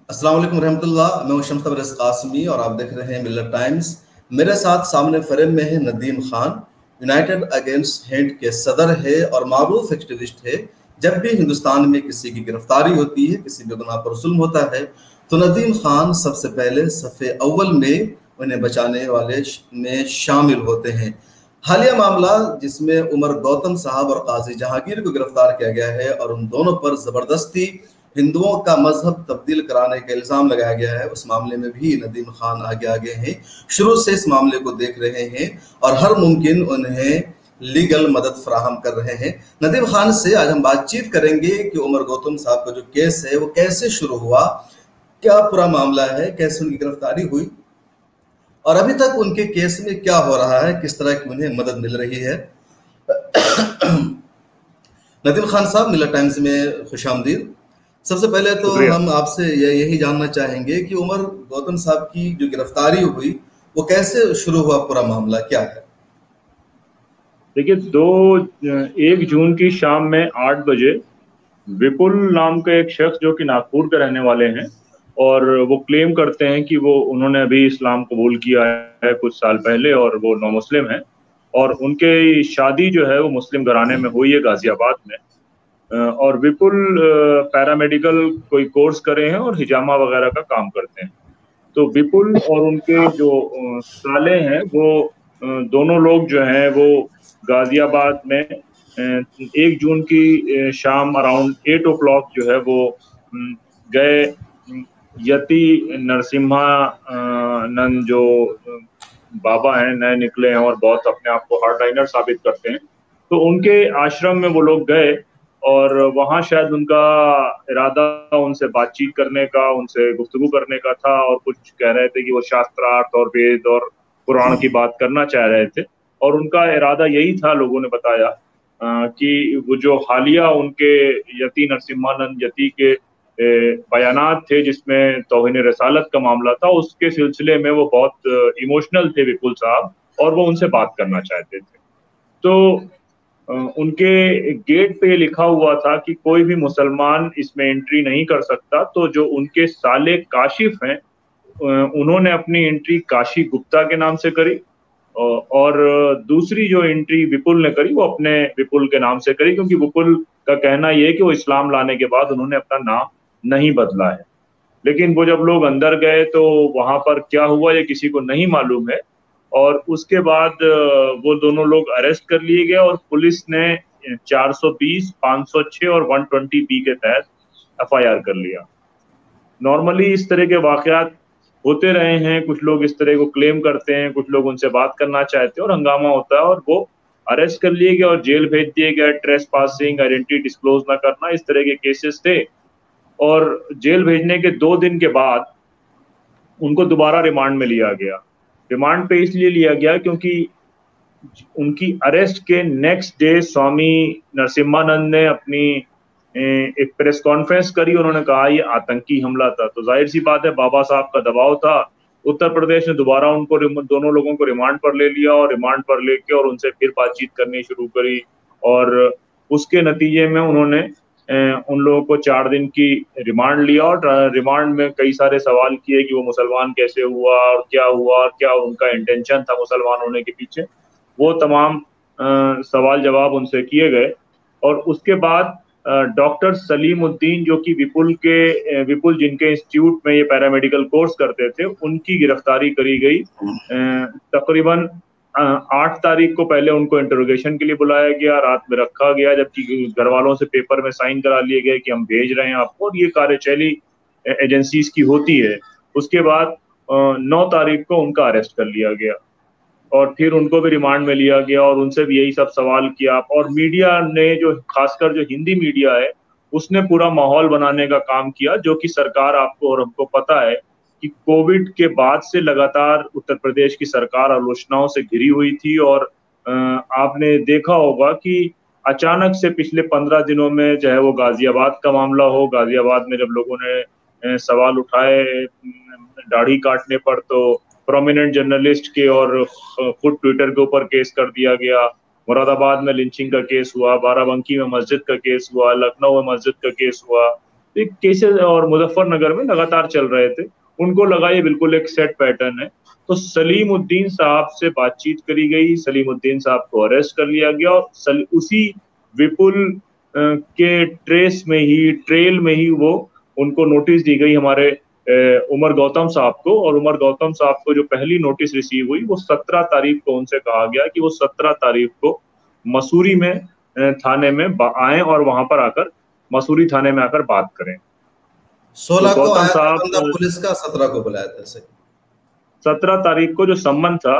अस्सलाम वालेकुम रहमतुल्लाह। मैं हूं शम्स तबरेज़ कासमी और आप देख रहे हैं मिल्लत टाइम्स। मेरे साथ सामने फ्रेम में है Nadeem Khan. United against hate के सदर है और मारूफ एक्टिविस्ट है। जब भी हिंदुस्तान में किसी की गिरफ्तारी होती है, किसी बेगुनाह पर जुल्म होता है, तो नदीम खान सबसे पहले सफ़े अव्वल में उन्हें बचाने वाले में शामिल होते हैं। हालिया मामला जिसमें उमर गौतम साहब और काजी जहांगीर को गिरफ्तार किया गया है और उन दोनों पर जबरदस्ती हिंदुओं का मजहब तब्दील कराने का इल्जाम लगाया गया है, उस मामले में भी नदीम खान आगे आगे हैं। शुरू से इस मामले को देख रहे हैं और हर मुमकिन उन्हें लीगल मदद फराहम कर रहे हैं। नदीम खान से आज हम बातचीत करेंगे कि उमर गौतम साहब का जो केस है वो कैसे शुरू हुआ, क्या पूरा मामला है, कैसे उनकी गिरफ्तारी हुई और अभी तक उनके केस में क्या हो रहा है, किस तरह की उन्हें मदद मिल रही है। नदीम खान साहब, मिलर टाइम्स में खुश आमदीद। सबसे पहले तो शुक्रिया। हम आपसे यही जानना चाहेंगे कि उमर गौतम साहब की जो गिरफ्तारी हुई वो कैसे शुरू हुआ, पूरा मामला क्या है। देखिए, 1 जून की शाम में 8 बजे विपुल नाम का एक शख्स जो कि नागपुर के रहने वाले हैं और वो क्लेम करते हैं कि वो उन्होंने अभी इस्लाम कबूल किया है कुछ साल पहले और वो नौ मुस्लिम हैं और उनके शादी जो है वो मुस्लिम घराने में हुई है गाजियाबाद में। और विपुल पैरामेडिकल कोई कोर्स करे हैं और हिजामा वगैरह का काम करते हैं। तो विपुल और उनके जो साले हैं वो दोनों लोग जो हैं वो गाजियाबाद में 1 जून की शाम अराउंड 8 o'clock जो है वो गए। यति नरसिम्हा नंद जो बाबा हैं, नए निकले हैं और बहुत अपने आप को हार्डलाइनर साबित करते हैं, तो उनके आश्रम में वो लोग गए और वहाँ शायद उनका इरादा उनसे बातचीत करने का, उनसे गुफ्तगू करने का था और कुछ कह रहे थे कि वो शास्त्रार्थ और वेद और पुराण की बात करना चाह रहे थे। और उनका इरादा यही था, लोगों ने बताया कि वो जो हालिया उनके यति नरसिम्हानंद यति के बयानात थे जिसमें तौहीन रसालत का मामला था, उसके सिलसिले में वो बहुत इमोशनल थे विपुल साहब और वो उनसे बात करना चाहते थे। तो उनके गेट पे लिखा हुआ था कि कोई भी मुसलमान इसमें एंट्री नहीं कर सकता। तो जो उनके साले काशिफ हैं, उन्होंने अपनी एंट्री काशी गुप्ता के नाम से करी और दूसरी जो एंट्री विपुल ने करी वो अपने विपुल के नाम से करी, क्योंकि विपुल का कहना यह है कि वो इस्लाम लाने के बाद उन्होंने अपना नाम नहीं बदला है। लेकिन वो जब लोग अंदर गए तो वहां पर क्या हुआ ये किसी को नहीं मालूम है। और उसके बाद वो दोनों लोग अरेस्ट कर लिए गए और पुलिस ने 420, 506 और 120B के तहत FIR कर लिया। नॉर्मली इस तरह के वाकयात होते रहे हैं, कुछ लोग इस तरह को क्लेम करते हैं, कुछ लोग उनसे बात करना चाहते हैं और हंगामा होता है और वो अरेस्ट कर लिए गए और जेल भेज दिए गए। ट्रेस पासिंग, आइडेंटिटी डिस्क्लोज ना करना, इस तरह के केसेस थे। और जेल भेजने के 2 दिन के बाद उनको दोबारा रिमांड में लिया गया। रिमांड पे इसलिए लिया गया क्योंकि उनकी अरेस्ट के नेक्स्ट डे स्वामी नरसिम्हानंद ने अपनी एक प्रेस कॉन्फ्रेंस करी। उन्होंने कहा ये आतंकी हमला था। तो जाहिर सी बात है, बाबा साहब का दबाव था। उत्तर प्रदेश ने दोबारा उनको दोनों लोगों को रिमांड पर ले लिया और रिमांड पर लेके और उनसे फिर बातचीत करनी शुरू करी। और उसके नतीजे में उन्होंने उन लोगों को 4 दिन की रिमांड लिया और रिमांड में कई सारे सवाल किए कि वो मुसलमान कैसे हुआ और क्या हुआ और क्या उनका इंटेंशन था मुसलमान होने के पीछे। वो तमाम सवाल जवाब उनसे किए गए। और उसके बाद डॉक्टर सलीमुद्दीन जो कि विपुल जिनके इंस्टीट्यूट में ये पैरामेडिकल कोर्स करते थे, उनकी गिरफ्तारी करी गई। तकरीबन 8 तारीख को पहले उनको इंटरोगेशन के लिए बुलाया गया, रात में रखा गया, जबकि घर वालों से पेपर में साइन करा लिए गए कि हम भेज रहे हैं आपको, और ये कार्यशैली एजेंसीज की होती है। उसके बाद 9 तारीख को उनका अरेस्ट कर लिया गया और फिर उनको भी रिमांड में लिया गया और उनसे भी यही सब सवाल किया। और मीडिया ने, जो खासकर जो हिंदी मीडिया है, उसने पूरा माहौल बनाने का काम किया, जो कि सरकार, आपको और हमको पता है कि कोविड के बाद से लगातार उत्तर प्रदेश की सरकार आलोचनाओं से घिरी हुई थी। और आपने देखा होगा कि अचानक से पिछले 15 दिनों में, चाहे वो गाजियाबाद का मामला हो, गाजियाबाद में जब लोगों ने सवाल उठाए दाढ़ी काटने पर, तो प्रोमिनेंट जर्नलिस्ट के और खुद ट्विटर के ऊपर केस कर दिया गया। मुरादाबाद में लिंचिंग का केस हुआ, बाराबंकी में मस्जिद का केस हुआ, लखनऊ में मस्जिद का केस हुआ। तो केसेस और मुजफ्फरनगर में लगातार चल रहे थे। उनको लगा ये बिल्कुल एक सेट पैटर्न है, तो सलीमुद्दीन साहब से बातचीत करी गई, सलीमुद्दीन साहब को अरेस्ट कर लिया गया और उसी विपुल के ट्रेल में ही वो उनको नोटिस दी गई हमारे उमर गौतम साहब को, और उमर गौतम साहब को जो पहली नोटिस रिसीव हुई वो 17 तारीख को उनसे कहा गया कि वो 17 तारीख को मसूरी में थाने में आए और वहां पर आकर मसूरी थाने में आकर बात करें। 16 तो को गौतम आया था साहब बंदा पुलिस का, 17 को बुलाया था सही। 17 तारीख को जो सम्मन था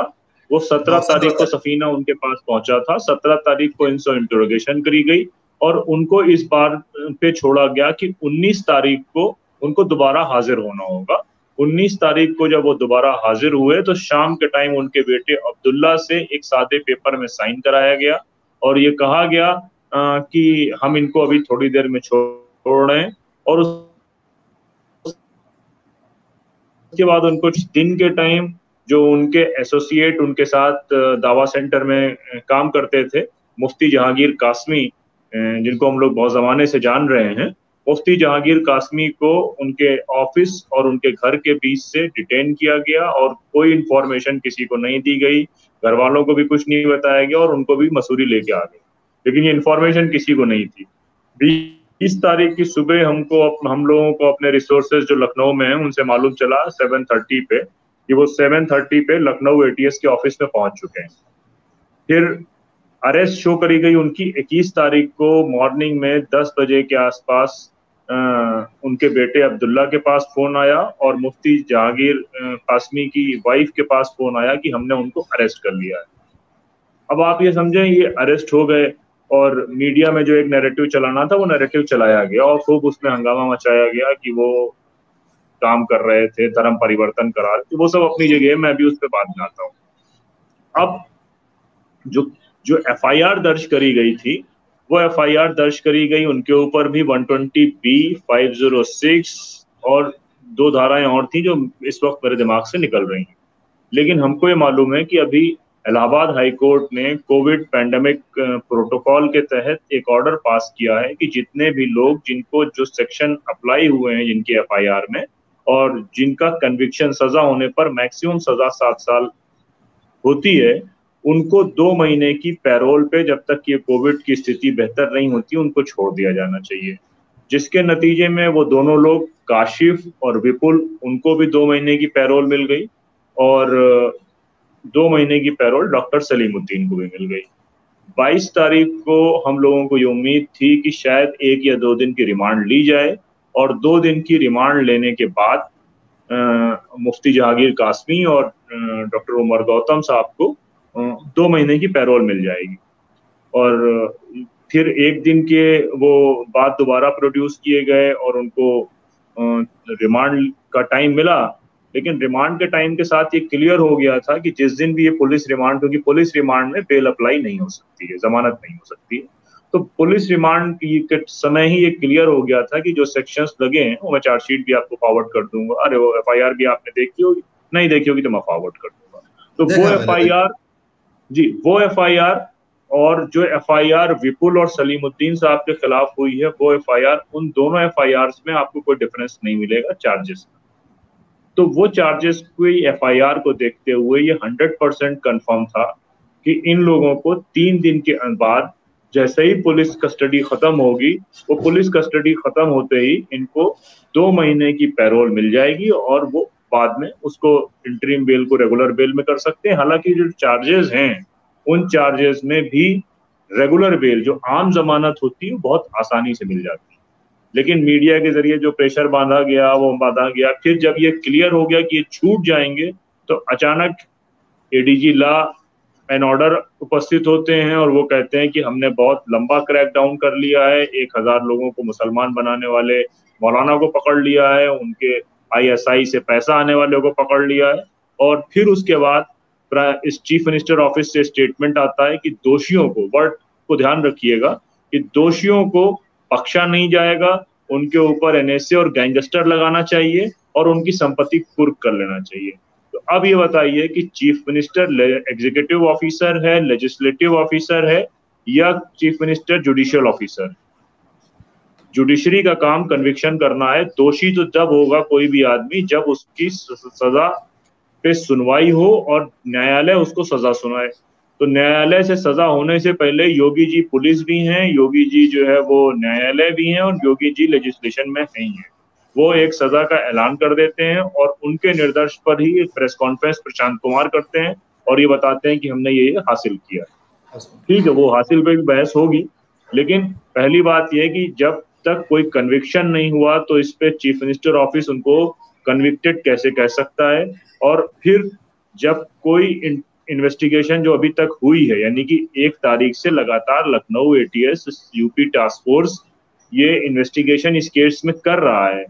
वो 17 हाँ, 17 तारीख को तारीख। सफीना उनके पास पहुंचा था। 17 तारीख को इनसे इंटरोगेशन करी गई और उनको इस बार पे छोड़ा गया कि 19 तारीख को उनको दोबारा हाजिर होना होगा। 19 तारीख को जब वो दोबारा हाजिर हुए तो शाम के टाइम उनके बेटे अब्दुल्ला से एक सादे पेपर में साइन कराया गया और ये कहा गया कि हम इनको अभी थोड़ी देर में छोड़ रहे हैं, और उसके बाद उनको दिन के टाइम जो उनके एसोसिएट उनके साथ दावा सेंटर में काम करते थे, मुफ्ती जहांगीर कासमी, जिनको हम लोग बहुत जमाने से जान रहे हैं, मुफ्ती जहांगीर कासमी को उनके ऑफिस और उनके घर के बीच से डिटेन किया गया और कोई इंफॉर्मेशन किसी को नहीं दी गई, घर वालों को भी कुछ नहीं बताया गया और उनको भी मसूरी लेके आ गए, लेकिन ये इंफॉर्मेशन किसी को नहीं थी। 20 तारीख की सुबह हम लोगों को अपने रिसोर्सेज जो लखनऊ में हैं उनसे मालूम चला 7:30 पे कि वो 7:30 पे लखनऊ एटीएस के ऑफिस में पहुंच चुके हैं। फिर अरेस्ट शो करी गई उनकी 21 तारीख को मॉर्निंग में 10 बजे के आसपास उनके बेटे अब्दुल्ला के पास फोन आया और मुफ्ती जहांगीर कासमी की वाइफ के पास फोन आया कि हमने उनको अरेस्ट कर लिया है। अब आप ये समझें ये अरेस्ट हो गए और मीडिया में जो एक नैरेटिव चलाना था वो नैरेटिव चलाया गया और खूब उसमें हंगामा मचाया गया कि वो काम कर रहे थे, धर्म परिवर्तन करा रहे थे। वो सब अपनी जगह है, मैं भी उस पर बात में आता हूँ। अब जो जो एफआईआर दर्ज करी गई थी वो एफआईआर दर्ज करी गई उनके ऊपर भी 120B 506 और 2 धाराएं और थी जो इस वक्त मेरे दिमाग से निकल रही हैं। लेकिन हमको ये मालूम है कि अभी इलाहाबाद हाई कोर्ट ने कोविड पैंडेमिक प्रोटोकॉल के तहत एक ऑर्डर पास किया है कि जितने भी लोग जिनको जो सेक्शन अप्लाई हुए हैं जिनकी एफआईआर में और जिनका कन्विक्शन सजा होने पर मैक्सिमम सजा 7 साल होती है, उनको 2 महीने की पैरोल पे जब तक ये कोविड की स्थिति बेहतर नहीं होती उनको छोड़ दिया जाना चाहिए, जिसके नतीजे में वो दोनों लोग काशिफ और विपुल उनको भी 2 महीने की पैरोल मिल गई और 2 महीने की पैरोल डॉक्टर सलीमुद्दीन को भी मिल गई। 22 तारीख को हम लोगों को ये उम्मीद थी कि शायद 1 या 2 दिन की रिमांड ली जाए और 2 दिन की रिमांड लेने के बाद मुफ्ती जहांगीर कासमी और डॉक्टर उमर गौतम साहब को 2 महीने की पैरोल मिल जाएगी और फिर 1 दिन के वो बाद दोबारा प्रोड्यूस किए गए और उनको रिमांड का टाइम मिला, लेकिन रिमांड के टाइम के साथ ये क्लियर हो गया था कि जिस दिन भी ये पुलिस रिमांड, क्योंकि पुलिस रिमांड में बेल अप्लाई नहीं हो सकती है, जमानत नहीं हो सकती है, तो पुलिस रिमांड के समय ही ये क्लियर हो गया था कि जो सेक्शंस लगे हैं वो मैं चार्जशीट भी आपको फॉरवर्ड कर दूंगा, अरे वो एफआईआर भी आपने देखी होगी, नहीं देखी होगी तो मैं फॉरवर्ड कर दूंगा। तो वो एफआईआर जी वो एफआईआर और जो एफआईआर विपुल और सलीमुद्दीन साहब के खिलाफ हुई है वो एफआईआर, उन दोनों एफआईआर में आपको कोई डिफरेंस नहीं मिलेगा चार्जेस में। तो वो चार्जेस की एफआईआर को देखते हुए ये 100% कंफर्म था कि इन लोगों को 3 दिन के बाद जैसे ही पुलिस कस्टडी खत्म होगी, वो पुलिस कस्टडी खत्म होते ही इनको 2 महीने की पैरोल मिल जाएगी और वो बाद में उसको इंटरिम बेल को रेगुलर बेल में कर सकते हैं। हालांकि जो चार्जेस हैं उन चार्जेस में भी रेगुलर बेल जो आम जमानत होती है बहुत आसानी से मिल जाती है, लेकिन मीडिया के जरिए जो प्रेशर बांधा गया, फिर जब ये क्लियर हो गया कि ये छूट जाएंगे तो अचानक एडीजी लॉ एंड ऑर्डर उपस्थित होते हैं और वो कहते हैं कि हमने बहुत लंबा क्रैकडाउन कर लिया है, 1000 लोगों को मुसलमान बनाने वाले मौलाना को पकड़ लिया है, उनके आईएसआई से पैसा आने वाले को पकड़ लिया है, और फिर उसके बाद इस चीफ मिनिस्टर ऑफिस से स्टेटमेंट आता है कि दोषियों को, वर्ड को ध्यान रखिएगा, कि दोषियों को बख्शा नहीं जाएगा, उनके ऊपर एनएसए और गैंगस्टर लगाना चाहिए और उनकी संपत्ति कुर्क कर लेना चाहिए। तो अब ये बताइए कि चीफ मिनिस्टर एग्जीक्यूटिव ऑफिसर है, लेजिस्लेटिव ऑफिसर है या chief minister judicial officer? Judiciary का काम कन्विक्शन करना है। दोषी तो जब होगा कोई भी आदमी जब उसकी सजा पे सुनवाई हो और न्यायालय उसको सजा सुनाए। तो न्यायालय से सजा होने से पहले योगी जी पुलिस भी हैं, योगी जी जो है वो न्यायालय भी हैं और योगी जी लेजिस्लेशन में नहीं है। वो एक सजा का ऐलान कर देते हैं और उनके निर्देश पर ही एक प्रेस कॉन्फ्रेंस प्रशांत कुमार करते हैं और ये बताते हैं कि हमने ये हासिल किया। ठीक है, वो हासिल पे भी बहस होगी, लेकिन पहली बात यह है कि जब तक कोई कन्विक्शन नहीं हुआ तो इस पे चीफ मिनिस्टर ऑफिस उनको कन्विक्टेड कैसे कह सकता है। और फिर जब कोई इन्वेस्टिगेशन जो अभी तक हुई है, यानी कि 1 तारीख से लगातार Lucknow ATS UP task force ये इन्वेस्टिगेशन इस केस में कर रहा है,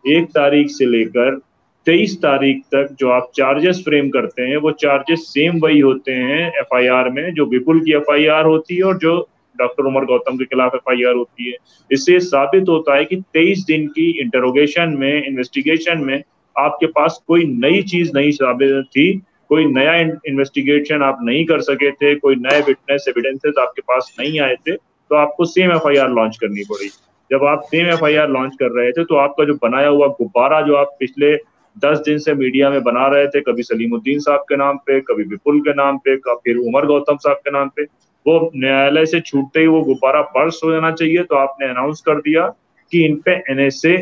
1 तारीख से लेकर 23 तारीख तक जो आप चार्जेस फ्रेम करते हैं वो चार्जेस सेम वही होते हैं एफआईआर में, जो विपुल की एफआईआर होती है और जो डॉक्टर उमर गौतम के खिलाफ एफआईआर होती है। इससे साबित होता है कि 23 दिन की इंटरोगेशन में, इन्वेस्टिगेशन में आपके पास कोई नई चीज नहीं साबित थी, कोई नया इन्वेस्टिगेशन आप नहीं कर सके थे, कोई नए विटनेस एविडेंसेस आपके पास नहीं आए थे, तो आपको सेम एफआईआर लॉन्च करनी पड़ी। जब आप सेम एफआईआर लॉन्च कर रहे थे तो आपका जो बनाया हुआ गुब्बारा जो आप पिछले 10 दिन से मीडिया में बना रहे थे, कभी सलीमुद्दीन साहब के नाम पे, कभी विपुल के नाम पे, फिर उमर गौतम साहब के नाम पे, वो न्यायालय से छूटते ही वो गुब्बारा बर्स्ट हो जाना चाहिए। तो आपने अनाउंस कर दिया कि इन पे एनएसए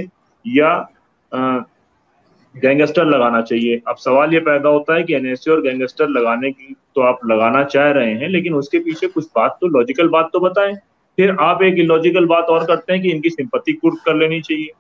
या गैंगस्टर लगाना चाहिए। अब सवाल ये पैदा होता है कि एनएसए और गैंगस्टर लगाने की तो आप लगाना चाह रहे हैं, लेकिन उसके पीछे कुछ बात तो, लॉजिकल बात तो बताएं। फिर आप एक इलॉजिकल बात और करते हैं कि इनकी सिंपत्ति कुर्क कर लेनी चाहिए।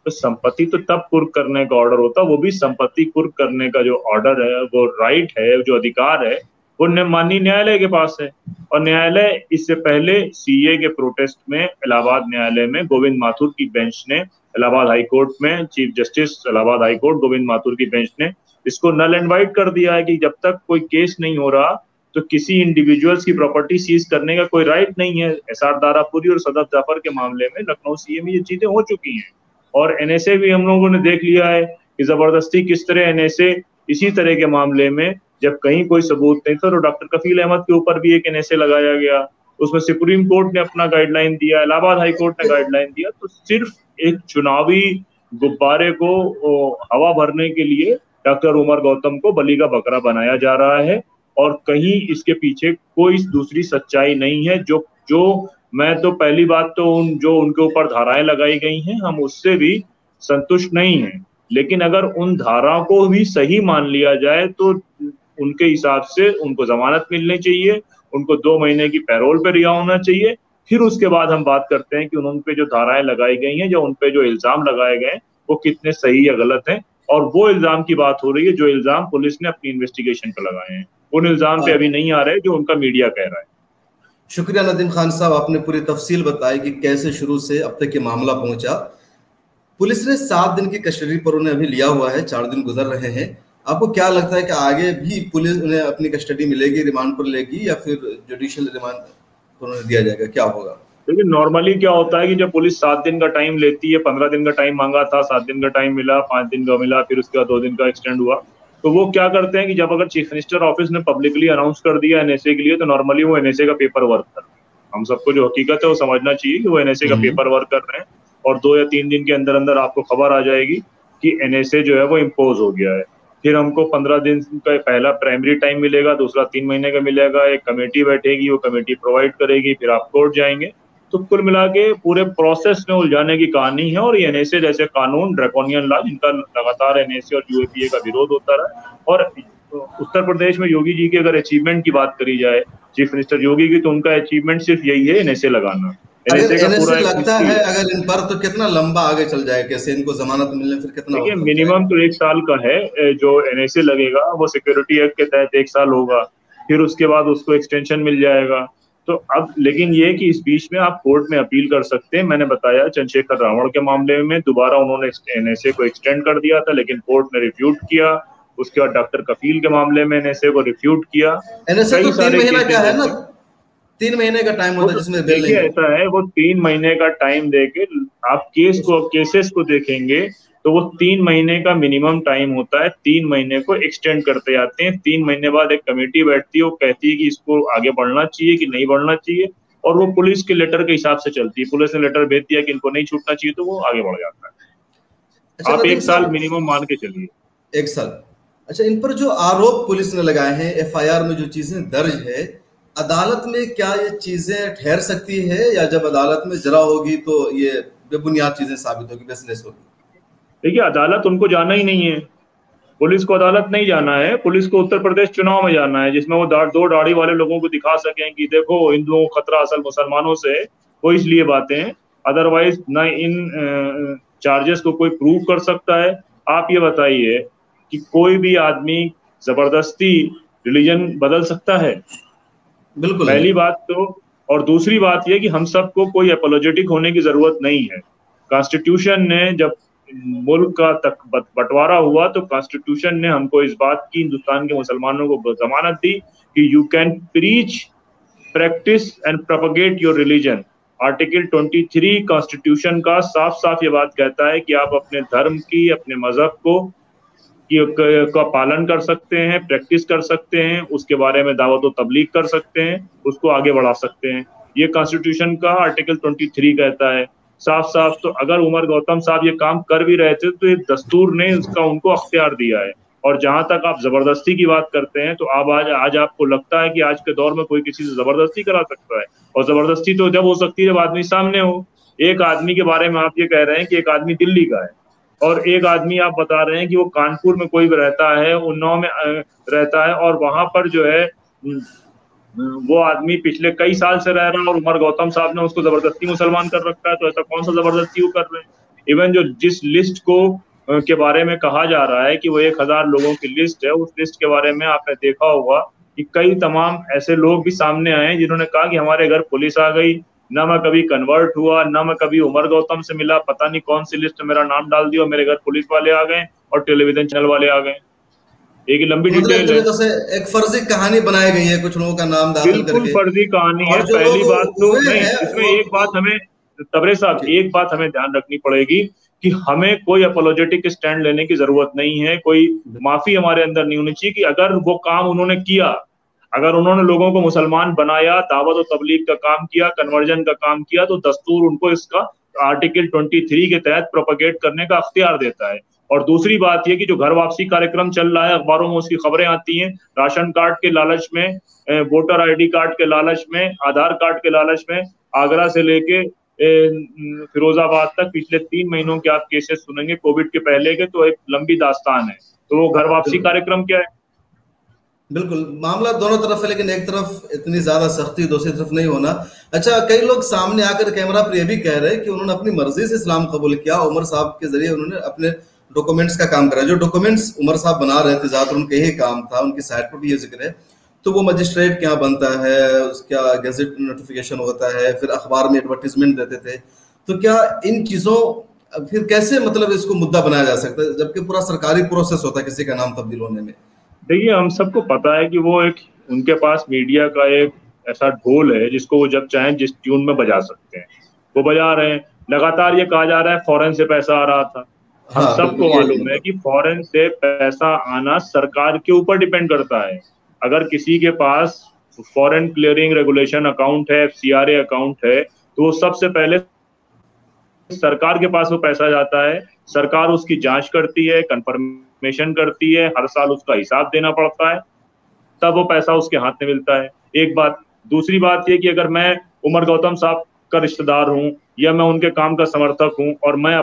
तो संपत्ति तो तब कुर्क करने का ऑर्डर होता है, वो भी संपत्ति कुर्क करने का जो ऑर्डर है, वो राइट है, जो अधिकार है, वो माननीय न्यायालय के पास है। और न्यायालय इससे पहले सीए के प्रोटेस्ट में इलाहाबाद न्यायालय में गोविंद माथुर की बेंच ने, इलाहाबाद हाई कोर्ट में chief justice Allahabad high court Govind Mathur की बेंच ने इसको नल एंड वाइड कर दिया है कि जब तक कोई केस नहीं हो रहा तो किसी इंडिविजुअल्स की प्रॉपर्टी सीज करने का कोई राइट नहीं है। एसआर दारापुरी और सदफ जाफर के मामले में लखनऊ सीए में ये चीजें हो चुकी हैं और एनएसए भी हम लोगों ने देख लिया है कि जबरदस्ती किस तरह एनएसए इसी तरह के मामले में जब कहीं कोई सबूत नहीं था तो डॉक्टर कफील अहमद के ऊपर भी एक एनएसए लगाया गया, उसमें सुप्रीम कोर्ट ने अपना गाइडलाइन दिया, इलाहाबाद हाई कोर्ट ने गाइडलाइन दिया। तो सिर्फ एक चुनावी गुब्बारे को हवा भरने के लिए डॉक्टर उमर गौतम को बलि का बकरा बनाया जा रहा है और कहीं इसके पीछे कोई दूसरी सच्चाई नहीं है। जो मैं तो पहली बात तो जो उनके ऊपर धाराएं लगाई गई हैं हम उससे भी संतुष्ट नहीं हैं, लेकिन अगर उन धाराओं को भी सही मान लिया जाए तो उनके हिसाब से उनको जमानत मिलनी चाहिए, उनको 2 महीने की पैरोल पे रिहा होना चाहिए। फिर उसके बाद हम बात करते हैं कि उन पे जो धाराएं लगाई गई हैं, जो उन पे जो इल्जाम लगाए गए हैं वो कितने सही या गलत हैं। और वो इल्जाम की बात हो रही है जो इल्जाम पुलिस ने अपनी इन्वेस्टिगेशन पर लगाए हैं, उन इल्जाम पे अभी नहीं आ रहे जो उनका मीडिया कह रहा है। शुक्रिया नदीम खान साहब, आपने पूरी तफसील बताई कि कैसे शुरू से अब तक ये मामला पहुंचा। पुलिस ने 7 दिन की कस्टडी पर उन्हें अभी लिया हुआ है, 4 दिन गुजर रहे हैं। आपको क्या लगता है कि आगे भी पुलिस उन्हें अपनी कस्टडी मिलेगी, रिमांड पर लेगी या फिर जुडिशियल रिमांड पर उन्हें दिया जाएगा, क्या होगा? लेकिन नॉर्मली क्या होता है कि जब पुलिस 7 दिन का टाइम लेती है, 15 दिन का टाइम मांगा था, 7 दिन का टाइम मिला, 5 दिन का मिला, फिर उसके बाद 2 दिन का एक्सटेंड हुआ, तो वो क्या करते हैं कि जब अगर चीफ मिनिस्टर ऑफिस ने पब्लिकली अनाउंस कर दिया एनएसए के लिए तो नॉर्मली वो एनएसए का पेपर वर्क कर रहे हैं। हम सबको जो हकीकत है वो समझना चाहिए कि वो एनएसए का पेपर वर्क कर रहे हैं और 2 या 3 दिन के अंदर अंदर आपको खबर आ जाएगी कि एनएसए जो है वो इम्पोज हो गया है। फिर हमको 15 दिन का पहला प्राइमरी टाइम मिलेगा, दूसरा 3 महीने का मिलेगा, एक कमेटी बैठेगी, वो कमेटी प्रोवाइड करेगी, फिर आप कोर्ट जाएंगे। तो कुल मिला के पूरे प्रोसेस में उलझाने की कहानी है और एनएसए जैसे कानून, ड्रैकोनियन लॉ, जिनका लगातार एनएसए और यूएपीए का विरोध होता रहा। और उत्तर प्रदेश में योगी जी की अगर अचीवमेंट की बात करी जाए, चीफ मिनिस्टर योगी की, तो उनका अचीवमेंट सिर्फ यही है, एनएसए लगाना। अगर एनएसए लगता है अगर इन पर तो कितना लंबा आगे चल जाए, कैसे इनको जमानत मिलने फिर कितना देखिए मिनिमम तो 1 साल का है जो एनएसए लगेगा, वो सिक्योरिटी एक्ट के तहत 1 साल होगा, फिर उसके बाद उसको एक्सटेंशन मिल जाएगा। तो अब लेकिन ये कि इस बीच में आप कोर्ट में अपील कर सकते हैं। मैंने बताया चंद्रशेखर रावण के मामले में दोबारा उन्होंने एनएसए को एक्सटेंड कर दिया था, लेकिन कोर्ट ने रिफ्यूट किया। उसके बाद डॉक्टर कफील के मामले में एनएसए को रिफ्यूट किया। एनएसए तो 3 महीना का है ना, 3 महीने का टाइम होता है जिसमें बिल नहीं। ऐसा है, वो 3 महीने का टाइम देके आप केसेस को देखेंगे तो वो 3 महीने का मिनिमम टाइम होता है, 3 महीने को एक्सटेंड करते जाते हैं। 3 महीने बाद एक कमेटी बैठती है, वो कहती है कि इसको आगे बढ़ना चाहिए कि नहीं बढ़ना चाहिए। और वो पुलिस के लेटर के हिसाब से चलती है। पुलिस ने लेटर भेज दिया कि इनको नहीं छूटना चाहिए तो वो आगे बढ़ जाता है। अच्छा आप नदीम 1 साल साहब, मिनिमम मान के चलिए। 1 साल। अच्छा, इन पर जो आरोप पुलिस ने लगाए हैं, एफआईआर में जो चीजें दर्ज है, अदालत में क्या ये चीजें ठहर सकती है, या जब अदालत में जरा होगी तो ये बेबुनियाद चीजें साबित होगी, बेसलेस होगी? देखिए, अदालत उनको जाना ही नहीं है। पुलिस को अदालत नहीं जाना है। पुलिस को उत्तर प्रदेश चुनाव में जाना है, जिसमें वो दो दाढ़ी वाले लोगों को दिखा सकें कि देखो हिंदुओं को खतरा असल मुसलमानों से है। वो इसलिए बातें हैं, अदरवाइज ना इन चार्जेस को कोई प्रूव कर सकता है। आप ये बताइए कि कोई भी आदमी जबरदस्ती रिलीजन बदल सकता है? बिल्कुल नहीं। पहली बात तो। और दूसरी बात यह कि हम सबको कोई अपोलोजेटिक होने की जरूरत नहीं है। कॉन्स्टिट्यूशन ने जब मुल्क का तक बंटवारा हुआ तो कॉन्स्टिट्यूशन ने हमको इस बात की, हिंदुस्तान के मुसलमानों को जमानत दी कि you can preach, practice and propagate your religion. Article 23 constitution का साफ साफ ये बात कहता है कि आप अपने धर्म की, अपने मजहब को का पालन कर सकते हैं, प्रैक्टिस कर सकते हैं, उसके बारे में दावत व तबलीग कर सकते हैं, उसको आगे बढ़ा सकते हैं। ये कॉन्स्टिट्यूशन का आर्टिकल 23 कहता है साफ साफ। तो अगर उमर गौतम साहब ये काम कर भी रहे थे तो ये दस्तूर ने उसका उनको अख्तियार दिया है। और जहां तक आप जबरदस्ती की बात करते हैं तो अब आज आपको लगता है कि आज के दौर में कोई किसी से जबरदस्ती करा सकता है? और जबरदस्ती तो जब हो सकती है जब आदमी सामने हो। एक आदमी के बारे में आप ये कह रहे हैं कि एक आदमी दिल्ली का है, और एक आदमी आप बता रहे हैं कि वो कानपुर में कोई रहता है, उन्नाव में रहता है, और वहां पर जो है वो आदमी पिछले कई साल से रह रहा है और उमर गौतम साहब ने उसको जबरदस्ती मुसलमान कर रखा है। तो ऐसा कौन सा जबरदस्ती वो कर रहे हैं? इवन जो जिस लिस्ट को के बारे में कहा जा रहा है कि वो 1,000 लोगों की लिस्ट है, उस लिस्ट के बारे में आपने देखा होगा कि कई तमाम ऐसे लोग भी सामने आए हैं जिन्होंने कहा कि हमारे घर पुलिस आ गई, ना मैं कभी कन्वर्ट हुआ, ना मैं कभी उमर गौतम से मिला, पता नहीं कौन सी लिस्ट में मेरा नाम डाल दिया और मेरे घर पुलिस वाले आ गए और टेलीविजन चैनल वाले आ गए। एक लंबी तो मतलब एक डिटेल है। तरीके से एक फर्जी कहानी बनाई गई है कुछ लोगों का नाम दाखिल बिल्कुल करके। फर्जी कहानी है। और जो पहली बात लोग तो हुए नहीं, हैं इसमें एक बात हमें, तबरे साहब, जी। एक बात हमें ध्यान रखनी पड़ेगी कि हमें कोई अपोलोजेटिक स्टैंड लेने की जरूरत नहीं है, कोई माफी हमारे अंदर नहीं होनी चाहिए कि अगर वो काम उन्होंने किया, अगर उन्होंने लोगों को मुसलमान बनाया, दावत और तबलीग का काम किया, कन्वर्जन का काम किया, तो दस्तूर उनको इसका आर्टिकल 23 के तहत प्रोपगेट करने का अख्तियार देता है। और दूसरी बात यह कि जो घर वापसी कार्यक्रम चल रहा है, अखबारों में उसकी खबरें आती हैं, राशन कार्ड के लालच में, वोटर आईडी कार्ड के लालच में, आधार कार्ड के लालच में, आगरा से लेके फिरोजाबाद तक पिछले 3 महीनों के आप केसेस सुनेंगे कोविड के पहले के, तो एक लंबी दास्तान है। तो वो घर वापसी बिल्कुल कार्यक्रम क्या है? बिल्कुल, मामला दोनों तरफ है, लेकिन एक तरफ इतनी ज्यादा सख्ती, दूसरी तरफ नहीं होना। अच्छा, कई लोग सामने आकर कैमरा पर यह भी कह रहे हैं कि उन्होंने अपनी मर्जी से इस्लाम कबूल किया, उमर साहब के जरिए उन्होंने अपने डॉक्यूमेंट्स का काम करा। जो डॉक्यूमेंट्स उमर साहब बना रहे थे, ज्यादातर उनके ही काम था, उनकी साइट पर भी ये जिक्र है। तो वो मजिस्ट्रेट के यहाँ बनता है, उसका गैजेट नोटिफिकेशन होता है, फिर अखबार में एडवर्टीजमेंट देते थे। तो क्या इन चीजों फिर कैसे मतलब इसको मुद्दा बनाया जा सकता है, जबकि पूरा सरकारी प्रोसेस होता है किसी का नाम तब्दील होने में? देखिए, हम सबको पता है कि वो एक, उनके पास मीडिया का एक ऐसा ढोल है जिसको वो जब चाहें जिस ट्यून में बजा सकते हैं, वो बजा रहे हैं। लगातार ये कहा जा रहा है फॉरेन से पैसा आ रहा था। हम हाँ बिल्कुल, सबको ये मालूम है कि फॉरेन से पैसा आना सरकार के ऊपर डिपेंड करता है। अगर किसी के पास फॉरेन क्लियरिंग रेगुलेशन अकाउंट है, FCRA अकाउंट है, तो वो सबसे पहले सरकार के पास वो पैसा जाता है, सरकार उसकी जांच करती है, कंफर्मेशन करती है, हर साल उसका हिसाब देना पड़ता है, तब वो पैसा उसके हाथ में मिलता है। एक बात। दूसरी बात ये कि अगर मैं उमर गौतम साहब का रिश्तेदार हूँ या मैं उनके काम का समर्थक हूँ और मैं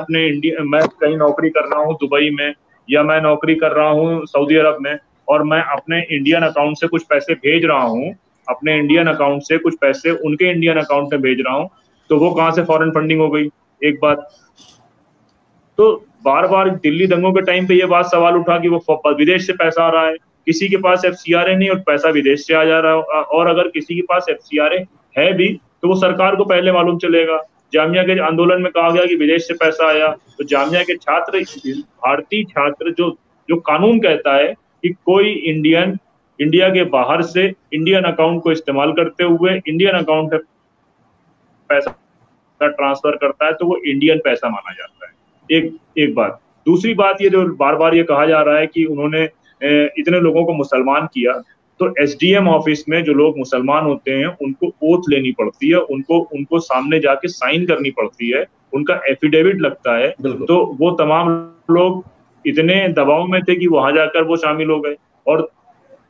कहीं नौकरी कर रहा हूँ दुबई में, या मैं नौकरी कर रहा हूँ सऊदी अरब में, और मैं अपने इंडियन अकाउंट से कुछ पैसे भेज रहा हूँ, अपने इंडियन अकाउंट से कुछ पैसे उनके इंडियन अकाउंट में भेज रहा हूँ, तो वो कहाँ से फॉरेन फंडिंग हो गई? एक बात। तो बार बार दिल्ली दंगों के टाइम पे ये बात सवाल उठा कि वो विदेश से पैसा आ रहा है। किसी के पास FCRA नहीं और पैसा विदेश से आ जा रहा है, और अगर किसी के पास FCRA है भी तो वो सरकार को पहले मालूम चलेगा। जामिया के आंदोलन में कहा गया कि विदेश से पैसा आया, तो जामिया के छात्र, भारतीय छात्र, जो जो कानून कहता है कि कोई इंडियन इंडिया के बाहर से इंडियन अकाउंट को इस्तेमाल करते हुए इंडियन अकाउंट में पैसा ट्रांसफर करता है तो वो इंडियन पैसा माना जाता है। एक बात। दूसरी बात, ये जो बार बार ये कहा जा रहा है कि उन्होंने इतने लोगों को मुसलमान किया, तो एसडीएम ऑफिस में जो लोग मुसलमान होते हैं उनको ओथ लेनी पड़ती है, उनको सामने जाके साइन करनी पड़ती है, उनका एफिडेविट लगता है। बिल्कुल। तो वो तमाम लोग इतने दबाव में थे कि वहां जाकर वो शामिल हो गए। और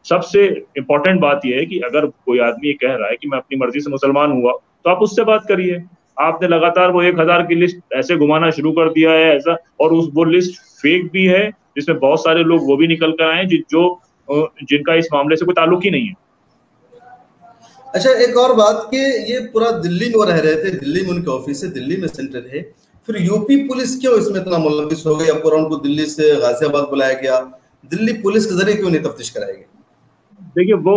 सबसे इम्पोर्टेंट बात यह है कि अगर कोई आदमी कह रहा है कि मैं अपनी मर्जी से मुसलमान हुआ, तो आप उससे बात करिए। आपने लगातार वो 1000 की लिस्ट ऐसे घुमाना शुरू कर दिया है ऐसा, और वो लिस्ट फेक भी है, जिसमें बहुत सारे लोग वो भी निकल कर आए जो जिनका इस मामले से कोई ताल्लुक ही नहीं है। अच्छा, एक और बात कि ये पूरा दिल्ली में वो रह रहे थे, दिल्ली में उनके ऑफिस है, दिल्ली में सेंटर है, फिर यूपी पुलिस क्यों इसमें इतना मुलविस हो गई? अब पूरा उनको दिल्ली से गाजियाबाद बुलाया गया, दिल्ली पुलिस के जरिए क्यों नहीं तफ्तीश कराई गई? देखिए वो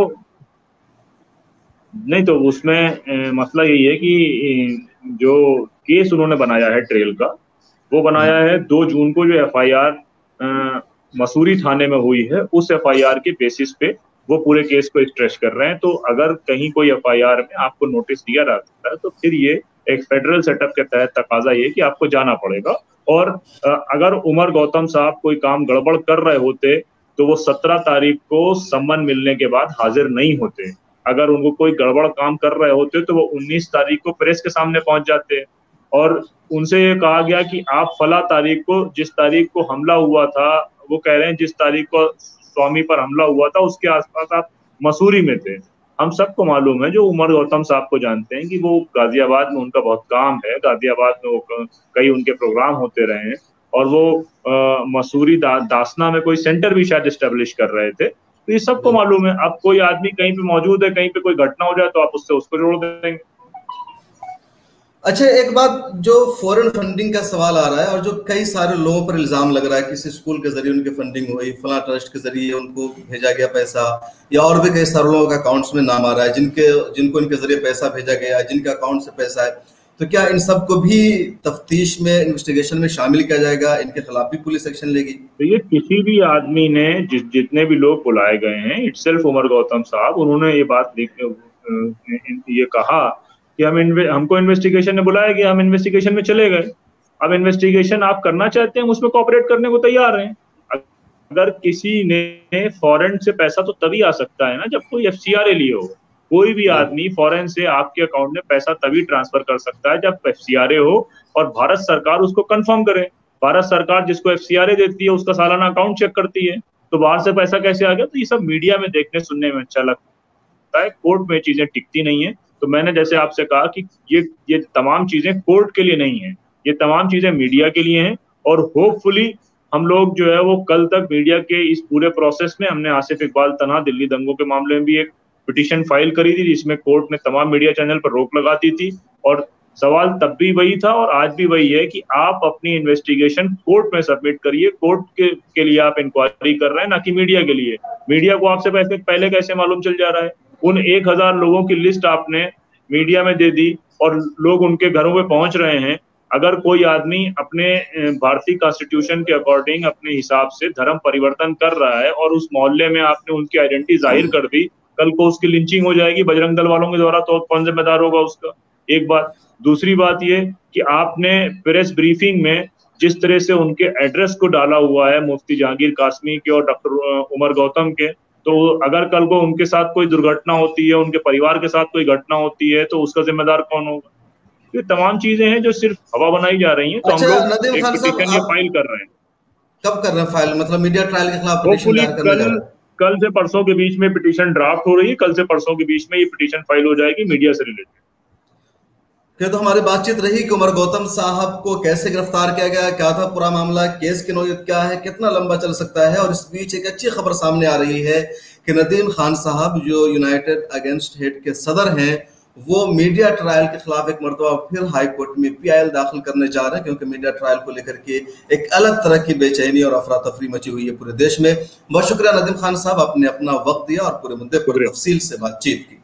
नहीं, तो उसमें मसला यही है कि जो केस उन्होंने बनाया है ट्रेल का, वो बनाया है 2 जून को, जो एफआईआर मसूरी थाने में हुई है, उस एफआईआर के बेसिस पे वो पूरे केस को स्ट्रेच कर रहे हैं। तो अगर कहीं कोई एफआईआर में आपको नोटिस दिया जाता है, तो फिर ये एक फेडरल सेटअप के तहत तकाजा ये कि आपको जाना पड़ेगा। और अगर उमर गौतम साहब कोई काम गड़बड़ कर रहे होते, तो वो 17 तारीख को सम्मन मिलने के बाद हाजिर नहीं होते। अगर उनको कोई गड़बड़ काम कर रहे होते, तो वो 19 तारीख को प्रेस के सामने पहुंच जाते, और उनसे ये कहा गया कि आप फला तारीख को, जिस तारीख को हमला हुआ था, वो कह रहे हैं जिस तारीख को स्वामी पर हमला हुआ था उसके आसपास आप मसूरी में थे। हम सबको मालूम है, जो उमर गौतम साहब को जानते हैं, कि वो गाजियाबाद में उनका बहुत काम है, गाजियाबाद में वो कई उनके प्रोग्राम होते रहे हैं, और वो मसूरी दासना में कोई सेंटर भी शायद एस्टेब्लिश कर रहे थे। तो ये सबको मालूम है। अब कोई आदमी कहीं पे मौजूद है, कहीं पे कोई घटना हो जाए, तो आप उसको जोड़ देंगे। अच्छा, एक बात, जो फॉरेन फंडिंग का सवाल आ रहा है और जो कई सारे लोगों पर इल्जाम लग रहा है, किसी स्कूल के जरिए उनकी फंडिंग हुई, फला ट्रस्ट के जरिए उनको भेजा गया पैसा, या और भी कई सारे लोगों के अकाउंट्स में नाम आ रहा है जिनको इनके जरिए पैसा भेजा गया, जिनके अकाउंट से पैसा है, तो क्या इन सबको भी तफ्तीश में, इन्वेस्टिगेशन में शामिल किया जाएगा? इनके खिलाफ भी पुलिस एक्शन लेगी? तो ये किसी भी आदमी ने, जितने भी लोग बुलाए गए हैं, इटसेल्फ उमर गौतम साहब, उन्होंने ये बात ये कहा कि हमको इन्वेस्टिगेशन ने बुलाया गया, हम इन्वेस्टिगेशन में चले गए। अब इन्वेस्टिगेशन आप करना चाहते हैं, उसमें कोऑपरेट करने को तैयार हैं। अगर किसी ने फॉरेन से पैसा तो तभी आ सकता है ना जब कोई एफसीआरए लिए हो। कोई भी आदमी फॉरेन से आपके अकाउंट में पैसा तभी ट्रांसफर कर सकता है जब एफसीआरए हो और भारत सरकार उसको कंफर्म करे। भारत सरकार जिसको एफसीआरए देती है, उसका सालाना अकाउंट चेक करती है। तो बाहर से पैसा कैसे आ गया? तो ये सब मीडिया में देखने सुनने में अच्छा लगता है, कोर्ट में चीजें टिकती नहीं है। तो मैंने जैसे आपसे कहा कि ये तमाम चीजें कोर्ट के लिए नहीं है, ये तमाम चीजें मीडिया के लिए हैं। और होपफुली हम लोग जो है वो कल तक मीडिया के इस पूरे प्रोसेस में, हमने आसिफ इकबाल तनहा दिल्ली दंगों के मामले में भी एक पिटीशन फाइल करी थी, जिसमें कोर्ट ने तमाम मीडिया चैनल पर रोक लगा दी थी। और सवाल तब भी वही था और आज भी वही है कि आप अपनी इन्वेस्टिगेशन कोर्ट में सबमिट करिए। कोर्ट के लिए आप इंक्वायरी कर रहे हैं, ना कि मीडिया के लिए। मीडिया को आपसे पहले कैसे मालूम चल जा रहा है? उन 1000 लोगों की लिस्ट आपने मीडिया में दे दी और लोग उनके घरों पे पहुंच रहे हैं। अगर कोई आदमी अपने भारतीय कॉन्स्टिट्यूशन के अकॉर्डिंग अपने हिसाब से धर्म परिवर्तन कर रहा है और उस मोहल्ले में आपने उनकी आइडेंटिटी जाहिर कर दी, कल को उसकी लिंचिंग हो जाएगी बजरंग दल वालों के द्वारा, तो कौन जिम्मेदार होगा उसका? एक बात। दूसरी बात ये कि आपने प्रेस ब्रीफिंग में जिस तरह से उनके एड्रेस को डाला हुआ है, मुफ्ती जहांगीर कासमी के और डॉक्टर उमर गौतम के, तो अगर कल को उनके साथ कोई दुर्घटना होती है, उनके परिवार के साथ कोई घटना होती है, तो उसका जिम्मेदार कौन होगा? ये तमाम चीजें हैं जो सिर्फ हवा बनाई जा रही हैं। तो अच्छा, हम लोग नदीम एक खान साहब, पिटीशन ये फाइल कर रहे हैं। कब कर रहे हैं फाइल? मतलब मीडिया ट्रायल के खिलाफ पिटीशन होपफुली दायर करने जा रहे हैं? कल से परसों के बीच में पिटीशन ड्राफ्ट हो रही है, कल से परसों के बीच में ये पिटीशन फाइल हो जाएगी मीडिया से रिलेटेड। फिर तो हमारी बातचीत रही कि उमर गौतम साहब को कैसे गिरफ्तार किया गया, क्या था पूरा मामला, केस की नौयत क्या है, कितना लंबा चल सकता है। और इस बीच एक अच्छी खबर सामने आ रही है कि नदीम खान साहब, जो यूनाइटेड अगेंस्ट हेट के सदर हैं, वो मीडिया ट्रायल के खिलाफ एक मरतबा फिर हाई कोर्ट में पीआईएल दाखिल करने जा रहे हैं, क्योंकि मीडिया ट्रायल को लेकर के एक अलग तरह की बेचैनी और अफरा तफरी मची हुई है पूरे देश में। बहुत शुक्रिया नदीम खान साहब, आपने अपना वक्त दिया और पूरे मुद्दे पर तफसील से बातचीत की।